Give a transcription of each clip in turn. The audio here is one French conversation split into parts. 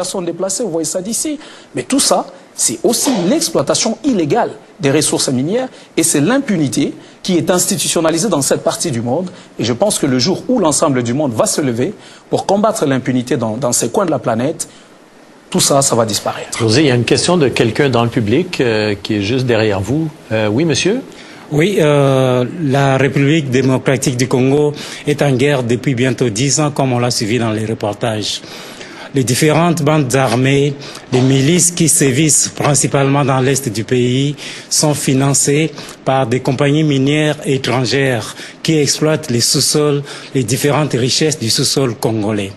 personnes déplacées, vous voyez ça d'ici. Mais tout ça, c'est aussi l'exploitation illégale des ressources minières et c'est l'impunité qui est institutionnalisée dans cette partie du monde. Et je pense que le jour où l'ensemble du monde va se lever pour combattre l'impunité dans ces coins de la planète, tout ça, ça va disparaître. José, il y a une question de quelqu'un dans le public qui est juste derrière vous. Oui, monsieur? Oui, la République démocratique du Congo est en guerre depuis bientôt 10 ans, comme on l'a suivi dans les reportages. Les différentes bandes armées, les milices qui sévissent principalement dans l'est du pays sont financées par des compagnies minières étrangères qui exploitent les sous-sols, les différentes richesses du sous-sol congolais.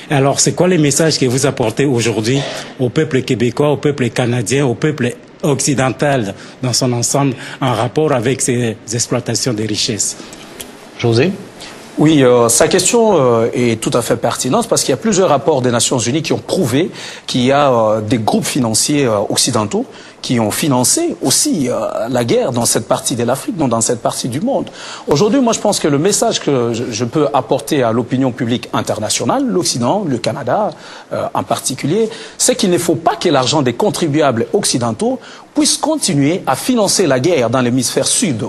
Alors, c'est quoi les messages que vous apportez aujourd'hui au peuple québécois, au peuple canadien, au peuple occidental dans son ensemble en rapport avec ces exploitations des richesses? José? Oui, sa question est tout à fait pertinente parce qu'il y a plusieurs rapports des Nations Unies qui ont prouvé qu'il y a des groupes financiers occidentaux qui ont financé aussi la guerre dans cette partie de l'Afrique, dans cette partie du monde. Aujourd'hui, moi, je pense que le message que je peux apporter à l'opinion publique internationale, l'Occident, le Canada en particulier, c'est qu'il ne faut pas que l'argent des contribuables occidentaux puisse continuer à financer la guerre dans l'hémisphère sud.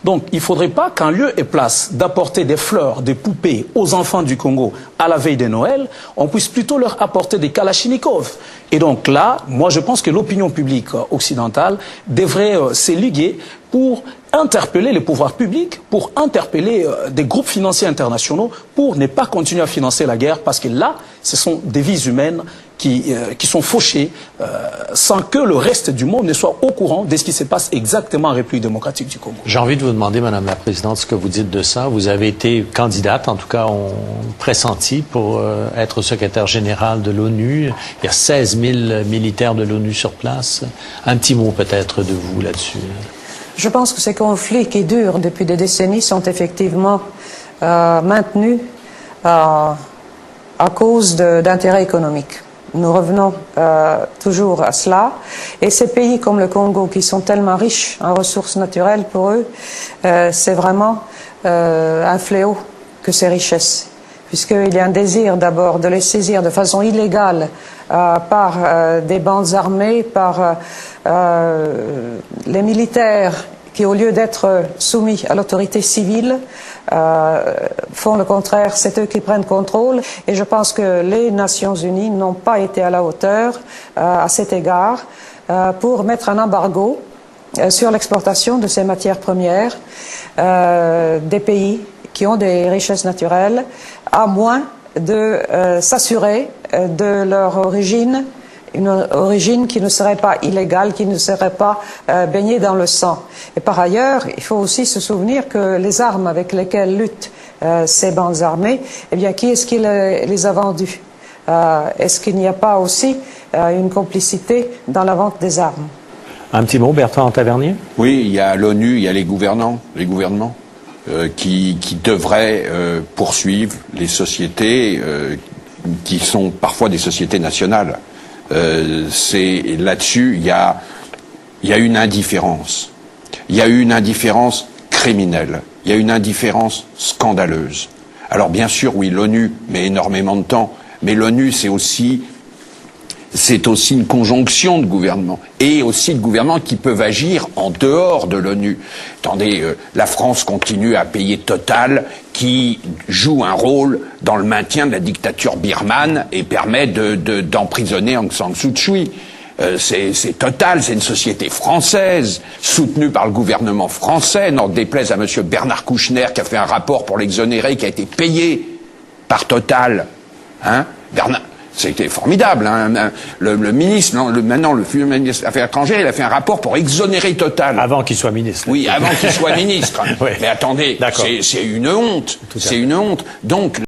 Donc, il ne faudrait pas qu'en lieu et place d'apporter des fleurs, des poupées aux enfants du Congo à la veille de Noël, on puisse plutôt leur apporter des kalachnikovs. Et donc là, moi je pense que l'opinion publique occidentale devrait s'éliguer pour interpeller les pouvoirs publics, pour interpeller des groupes financiers internationaux, pour ne pas continuer à financer la guerre, parce que là, ce sont des vies humaines qui sont fauchées sans que le reste du monde ne soit au courant de ce qui se passe exactement en République démocratique du Congo. J'ai envie de vous demander, Madame la Présidente, ce que vous dites de ça. Vous avez été candidate, en tout cas on pressentie, pour être secrétaire général de l'ONU. Il y a 16 000 militaires de l'ONU sur place. Un petit mot peut-être de vous là-dessus. Je pense que ces conflits qui durent depuis des décennies sont effectivement maintenus à cause d'intérêts économiques. Nous revenons toujours à cela. Et ces pays comme le Congo, qui sont tellement riches en ressources naturelles, pour eux, c'est vraiment un fléau que ces richesses. Puisqu'il y a un désir d'abord de les saisir de façon illégale par des bandes armées, par les militaires qui, au lieu d'être soumis à l'autorité civile, font le contraire, c'est eux qui prennent contrôle. Et je pense que les Nations Unies n'ont pas été à la hauteur à cet égard pour mettre un embargo sur l'exportation de ces matières premières des pays qui ont des richesses naturelles, à moins de s'assurer de leur origine, une origine qui ne serait pas illégale, qui ne serait pas baignée dans le sang. Et par ailleurs, il faut aussi se souvenir que les armes avec lesquelles luttent ces bandes armées, eh bien, qui est-ce qui les a vendues? Est-ce qu'il n'y a pas aussi une complicité dans la vente des armes? Un petit mot, Bertrand Tavernier? Oui, il y a l'ONU, il y a les gouvernements qui devraient poursuivre les sociétés qui sont parfois des sociétés nationales. Là-dessus, il y a une indifférence. Il y a une indifférence criminelle. Il y a une indifférence scandaleuse. Alors bien sûr, oui, l'ONU met énormément de temps, mais l'ONU, c'est aussi une conjonction de gouvernements et aussi de gouvernements qui peuvent agir en dehors de l'ONU. Attendez, la France continue à payer Total qui joue un rôle dans le maintien de la dictature birmane et permet d'emprisonner Aung San Suu Kyi. C'est Total, c'est une société française, soutenue par le gouvernement français, n'en déplaise à monsieur Bernard Kouchner qui a fait un rapport pour l'exonérer, qui a été payé par Total. Hein, Bernard, c'était formidable. Hein. Le ministre, maintenant le futur ministre des Affaires étrangères, il a fait un rapport pour exonérer Total. Avant qu'il soit ministre. Oui, avant qu'il soit ministre. Oui. Mais attendez, c'est une honte. C'est une honte. Donc